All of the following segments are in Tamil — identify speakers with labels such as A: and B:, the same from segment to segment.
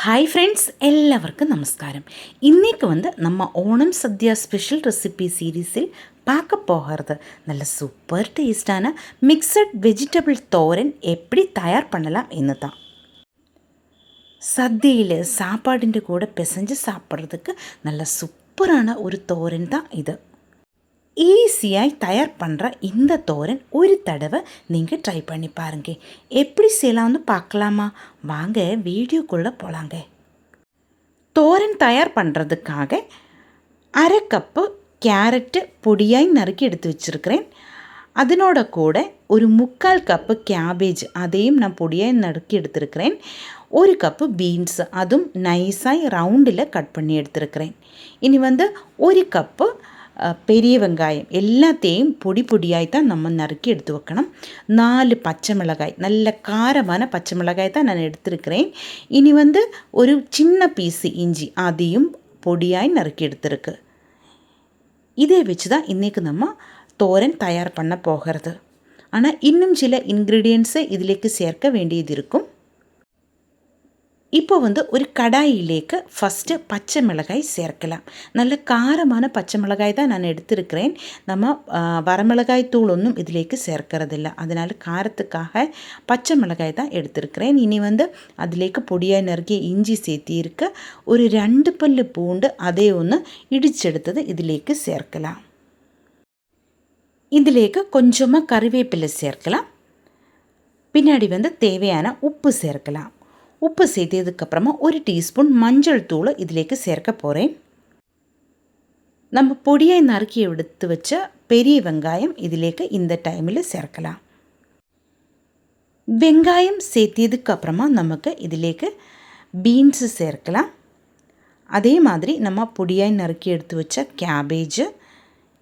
A: ഹായ് ഫ്രണ്ട്സ്, എല്ലാവർക്കും നമസ്കാരം. ഇന്നേക്ക് நம்ம ஓணம் சத்யா ஸ்பெஷல் ரெசிபி சீரீஸில் பார்க்க போகிறது நல்ல சூப்பர் டேஸ்டான மிக்சட் வெஜிடபிள் தோரன் எப்படி தயார் பண்ணலாம் എന്ന് தான். சத்யயில் சாப்பாடிൻ്റെ കൂടെ பிசைஞ்சு சாப்பிட்றதுக்கு நல்ல சூப்பரான ஒரு தோரன் தான் இது. ஈஸியாய் தயார் பண்ணுற இந்த தோரன் ஒரு தடவை நீங்கள் ட்ரை பண்ணி பாருங்க. எப்படி செய்யலாம்னு பார்க்கலாமா? வாங்க வீடியோக்குள்ளே போகலாங்க. தோரன் தயார் பண்ணுறதுக்காக அரை கப்பு கேரட்டு பொடியாய் நறுக்கி எடுத்து வச்சுருக்கிறேன். அதனோட கூட ஒரு 3/4 கப்பு கேபேஜ், அதையும் நான் பொடியாய் நறுக்கி எடுத்துருக்கிறேன். ஒரு கப்பு பீன்ஸ், அதுவும் நைஸாய் ரவுண்டில் கட் பண்ணி எடுத்துருக்கிறேன். இனி ஒரு கப்பு பெரிய வெங்காயம் எல்லாத்தையும் பொடி பொடியாய் தான் நம்ம நறுக்கி எடுத்து வைக்கணும். 4 பச்சை மிளகாய், நல்ல காரமான பச்சை மிளகாய் தான் நான் எடுத்துருக்கிறேன். இனி ஒரு சின்ன பீஸு இஞ்சி, அதையும் பொடியாய் நறுக்கி எடுத்துருக்கு. இதை வச்சு தான் இன்றைக்கி நம்ம தோரன் தயார் பண்ண போகிறது. ஆனால் இன்னும் சில இன்க்ரீடியன்ட்ஸை இதிலேக்கு சேர்க்க வேண்டியது இருக்கும். இப்போ ஒரு கடாயிலேக்கு ஃபஸ்ட்டு பச்சை மிளகாய் சேர்க்கலாம். நல்ல காரமான பச்சை மிளகாய் தான் நான் எடுத்துருக்கிறேன். நம்ம வரமிளகாய் தூள் ஒன்றும் இதிலேக்கு சேர்க்கறதில்ல, அதனால் காரத்துக்காக பச்சை மிளகாய் தான் எடுத்துருக்கிறேன். இனி அதிலேக்கு பொடியாக நறுக்கிய இஞ்சி சேர்த்திருக்க, ஒரு 2 பல்லு பூண்டு அதே ஒன்று இடிச்செடுத்தது இதிலேக்கு சேர்க்கலாம். இதிலேக்கு கொஞ்சமாக கறிவேப்பிலை சேர்க்கலாம். பின்னாடி தேவையான உப்பு சேர்க்கலாம். உப்பு சேர்த்ததுக்கப்புறமா 1 டீஸ்பூன் மஞ்சள் தூள் இதிலேக்கு சேர்க்க போகிறேன். நம்ம பொடியை நறுக்கி எடுத்து வச்ச பெரிய வெங்காயம் இதிலேக்கு இந்த டைமில் சேர்க்கலாம். வெங்காயம் சேர்த்ததுக்கப்புறமா நமக்கு இதிலேக்கு பீன்ஸு சேர்க்கலாம். அதே மாதிரி நம்ம பொடியாய் நறுக்கி எடுத்து வச்ச கேபேஜு,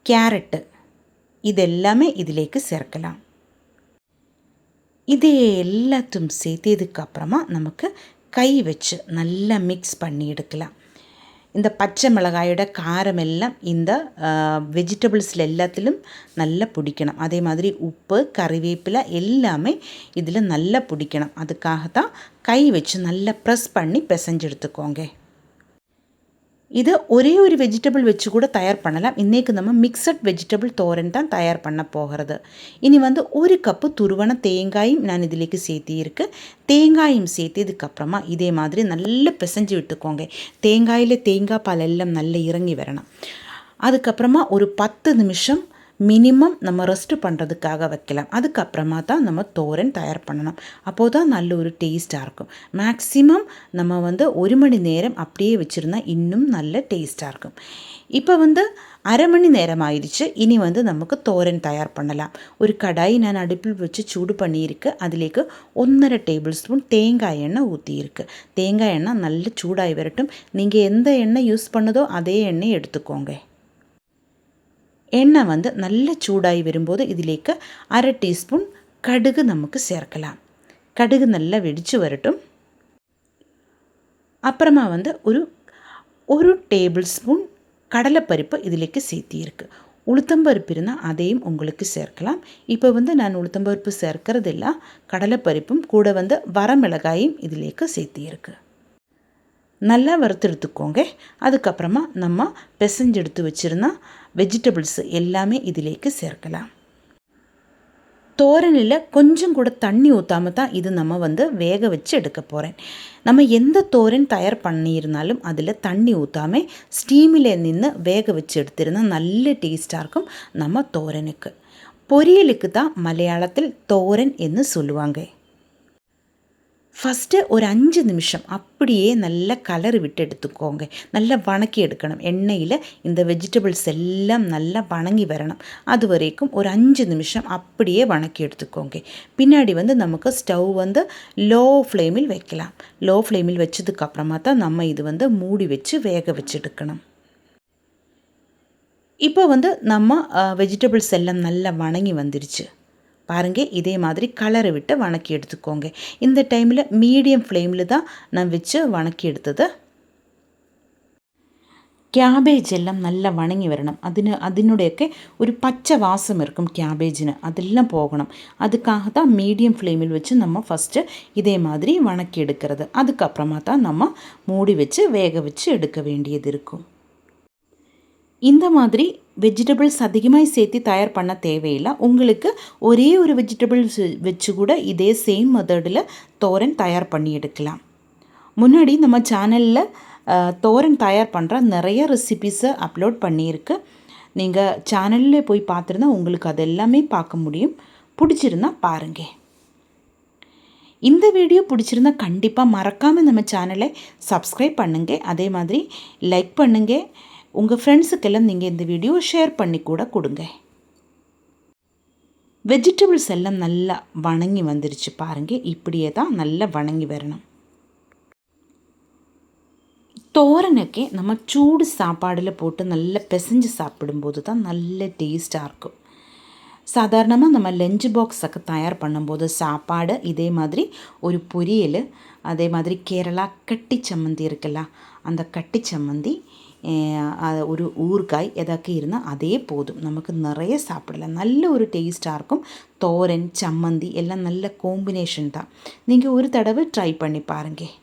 A: கேரட்டு இதெல்லாமே இதிலேக்கு சேர்க்கலாம். இது எல்லாத்தையும் சேர்த்ததுக்கப்புறமா நமக்கு கை வச்சு நல்லா மிக்ஸ் பண்ணி எடுக்கலாம். இந்த பச்சை மிளகாயோட காரம் எல்லாம் இந்த வெஜிடபிள்ஸில் எல்லாத்திலும் நல்லா பிடிக்கணும். அதே மாதிரி உப்பு, கறிவேப்பிலை எல்லாமே இதில் நல்லா பிடிக்கணும். அதுக்காகத்தான் கை வச்சு நல்லா ப்ரெஸ் பண்ணி பிசைஞ்சு எடுத்துக்கோங்க. இது ஒரே ஒரு வெஜிடபிள் வச்சு கூட தயார் பண்ணலாம். இன்றைக்கு நம்ம மிக்சட் வெஜிடபிள் தோரன் தான் தயார் பண்ண போகிறது. இனி 1 கப்பு துருவன தேங்காயும் நான் இதிலேக்கு சேர்த்திருக்கு. தேங்காயும் சேர்த்ததுக்கப்புறமா இதே மாதிரி நல்லா பிசைஞ்சு விட்டுக்கோங்க. தேங்காயில் தேங்காய் பால் எல்லாம் நல்லா இறங்கி வரணும். அதுக்கப்புறமா ஒரு 10 நிமிஷம் மினிமம் நம்ம ரெஸ்ட்டு பண்ணுறதுக்காக வைக்கலாம். அதுக்கப்புறமா தான் நம்ம தோரன் தயார் பண்ணணும். அப்போது தான் நல்ல ஒரு டேஸ்ட்டாக இருக்கும். மேக்ஸிமம் நம்ம 1 மணி நேரம் அப்படியே வச்சுருந்தா இன்னும் நல்ல டேஸ்ட்டாக இருக்கும். இப்போ அரை மணி நேரம் ஆயிடுச்சு. இனி நமக்கு தோரன் தயார் பண்ணலாம். ஒரு கடாய் நான் அடுப்பில் வச்சு சூடு பண்ணியிருக்கு. அதிலேக்கு 1.5 டேபிள் ஸ்பூன் தேங்காய் எண்ணெய் ஊற்றியிருக்கு. தேங்காய் எண்ணெய் நல்ல சூடாகி வரட்டும். நீங்கள் எந்த எண்ணெய் யூஸ் பண்ணதோ அதே எண்ணெய் எடுத்துக்கோங்க. எண்ணெய் நல்ல சூடாகி வரும்போது இதிலேக்கு அரை டீஸ்பூன் கடுகு நமக்கு சேர்க்கலாம். கடுகு நல்லா வெடித்து வரட்டும். அப்புறமா ஒரு டேபிள் ஸ்பூன் கடலைப்பருப்பு இதிலேக்கு சேர்த்தியிருக்கு. உளுத்தம்பருப்பு இருந்தால் அதையும் உங்களுக்கு சேர்க்கலாம். இப்போ நான் உளுத்தம்பருப்பு சேர்க்கறதில்ல. கடலைப்பருப்பும் கூட வரமிளகாயும் இதிலேக்கு சேர்த்தியிருக்கு. நல்லா வறுத்தெடுத்துக்கோங்க. அதுக்கப்புறமா நம்ம பிசைஞ்சு எடுத்து வச்சுருந்தா வெஜிடபிள்ஸ் எல்லாமே இதிலேக்கு சேர்க்கலாம். தோரனில் கொஞ்சம் கூட தண்ணி ஊற்றாமல் தான் இது நம்ம வேக வச்சு எடுக்க போகிறேன். நம்ம எந்த தோரன் தயார் பண்ணியிருந்தாலும் அதில் தண்ணி ஊற்றாமல் ஸ்டீமில் நின்று வேக வச்சு எடுத்திருந்தால் நல்ல டேஸ்ட்டாக இருக்கும். நம்ம தோரனுக்கு பொரியலுக்கு தான் மலையாளத்தில் தோரன் என்று சொல்லுவாங்க. ஃபஸ்ட்டு ஒரு 5 நிமிஷம் அப்படியே நல்லா கலர் விட்டு எடுத்துக்கோங்க. நல்லா வணக்கி எடுக்கணும். எண்ணெயில் இந்த வெஜிடபிள்ஸ் எல்லாம் நல்லா வணங்கி வரணும். அது வரைக்கும் ஒரு 5 நிமிஷம் அப்படியே வணக்கி எடுத்துக்கோங்க. பின்னாடி நமக்கு ஸ்டவ் லோ ஃப்ளேமில் வைக்கலாம். லோ ஃப்ளேமில் வச்சதுக்கப்புறமா தான் நம்ம இது மூடி வச்சு வேக வச்சு எடுக்கணும். இப்போ நம்ம வெஜிடபிள்ஸ் எல்லாம் நல்லா வணங்கி வந்துருச்சு பாருங்கள். இதே மாதிரி கலரை விட்டு வணக்கி எடுத்துக்கோங்க. இந்த டைமில் மீடியம் ஃப்ளேமில் தான் நான் வச்சு வணக்கி எடுத்தது. ക്യാബേജ് എല്ലാം നല്ല വണങ്ങി വരണം. അതിനോടെയൊക്കെ ഒരു പച്ച വാസം ഇരിക്കും ക്യാബേജിന്, അതെല്ലാം പോകണം. அதுக்காக தான் மீடியம் ஃப்ளேமில் வச்சு நம்ம ஃபஸ்ட்டு இதே மாதிரி வணக்கி எடுக்கிறது. அதுக்கப்புறமா தான் நம்ம மூடி வச்சு வேக வச்சு எடுக்க வேண்டியது இருக்கும். இந்த மாதிரி வெஜிடபிள்ஸ் அதிகமாக சேர்த்து தயார் பண்ண தேவையில்லை. உங்களுக்கு ஒரே ஒரு வெஜிடபிள்ஸ் வச்சு கூட இதே சேம் மெத்தடில் தோரன் தயார் பண்ணி எடுக்கலாம். முன்னாடி நம்ம சேனலில் தோரன் தயார் பண்ணுற நிறைய ரெசிபீஸை அப்லோட் பண்ணியிருக்கு. நீங்கள் சேனலில் போய் பார்த்துருந்தா உங்களுக்கு அது எல்லாமே பார்க்க முடியும். பிடிச்சிருந்தா பாருங்கள். இந்த வீடியோ பிடிச்சிருந்தா கண்டிப்பாக மறக்காமல் நம்ம சேனலை சப்ஸ்கிரைப் பண்ணுங்க. அதே மாதிரி லைக் பண்ணுங்க. உங்கள் ஃப்ரெண்ட்ஸுக்கெல்லாம் நீங்கள் இந்த வீடியோ ஷேர் பண்ணி கூட கொடுங்க. வெஜிடபிள்ஸ் எல்லாம் நல்லா வணங்கி வந்துருச்சு பாருங்கள். இப்படியே தான் நல்லா வணங்கி வரணும். தோரனுக்கு நம்ம சூடு சாப்பாடில் போட்டு நல்லா பிசைஞ்சு சாப்பிடும்போது தான் நல்ல டேஸ்ட்டாக இருக்கும். சாதாரணமாக நம்ம லஞ்ச் பாக்ஸுக்கு தயார் பண்ணும்போது சாப்பாடு இதே மாதிரி ஒரு பொரியல், அதே மாதிரி கேரளா கட்டி சம்மந்தி இருக்குல்ல, அந்த கட்டி சம்மந்தி, ஒரு ஊறுகாய் எதாக்கு இருந்தால் அதே போதும், நமக்கு நிறைய சாப்பிடலாம். நல்ல ஒரு டேஸ்ட்டாக இருக்கும். தோரன் சம்மந்தி எல்லாம் நல்ல காம்பினேஷன் தான். நீங்கள் ஒரு தடவை ட்ரை பண்ணி பாருங்கள்.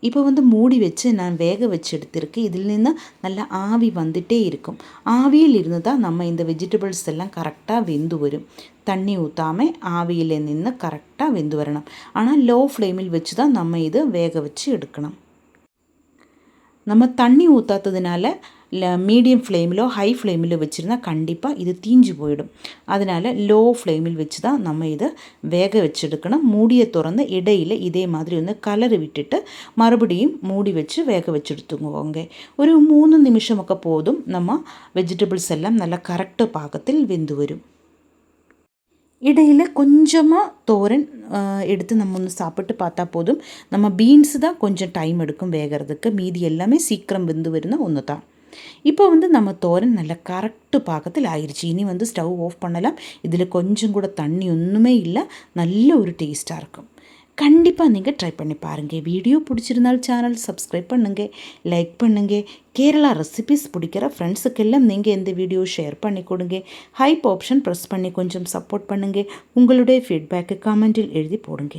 A: இப்போ மூடி வச்சு நான் வேக வச்சு எடுத்திருக்கு. இதில் நின்று நல்லா ஆவி வந்துகிட்டே இருக்கும். ஆவியில் இருந்து தான் நம்ம இந்த வெஜிடபிள்ஸ் எல்லாம் கரெக்டாக வெந்து வரும். தண்ணி ஊற்றாமல் ஆவியில் நின்று கரெக்டாக வெந்து வரணும். ஆனால் லோ ஃப்ளேமில் வச்சு தான் நம்ம இதை வேக வச்சு எடுக்கணும். நம்ம தண்ணி ஊற்றாததுனால மீடியம் ஃப்ளேமிலோ ஹை ஃப்ளேமிலோ வச்சுருந்தா கண்டிப்பாக இது தீஞ்சு போயிடும். அதனால் லோ ஃப்ளேமில் வச்சு தான் நம்ம இதை வேக வச்செடுக்கணும். மூடியை திறந்து இடையில் இதே மாதிரி கலரு விட்டுட்டு மறுபடியும் மூடி வச்சு வேக வச்சு எடுத்துக்கோங்க. ஒரு 3 நிமிஷமൊക്കെ போதும். நம்ம வெஜிடபிள்ஸ் எல்லாம் நல்லா கரெக்டு பாகத்தில் வெந்து வரும். இடையில் கொஞ்சமாக தோரன் எடுத்து நம்ம ஒன்று சாப்பிட்டு பார்த்தா போதும். நம்ம பீன்ஸு தான் கொஞ்சம் டைம் எடுக்கும் வேகிறதுக்கு. மீதி எல்லாமே சீக்கிரம் வெந்து வருന്ന ஒன்று தான். இப்போ நம்ம தோரன் நல்லா கரெக்டு பாகத்தில் ஆயிடுச்சு. இனி ஸ்டவ் ஆஃப் பண்ணலாம். இதில் கொஞ்சம் கூட தண்ணி ஒன்றுமே இல்லை. நல்ல ஒரு டேஸ்ட்டாக இருக்கும். கண்டிப்பாக நீங்கள் ட்ரை பண்ணி பாருங்கள். வீடியோ பிடிச்சிருந்தால் சேனல் சப்ஸ்கிரைப் பண்ணுங்கள், லைக் பண்ணுங்கள். கேரளா ரெசிபிஸ் பிடிக்கிற ஃப்ரெண்ட்ஸுக்கெல்லாம் நீங்கள் இந்த வீடியோ ஷேர் பண்ணி கொடுங்க. ஹைப் ஆப்ஷன் ப்ரெஸ் பண்ணி கொஞ்சம் சப்போர்ட் பண்ணுங்கள். உங்களுடைய ஃபீட்பேக்கு கமெண்டில் எழுதி போடுங்க.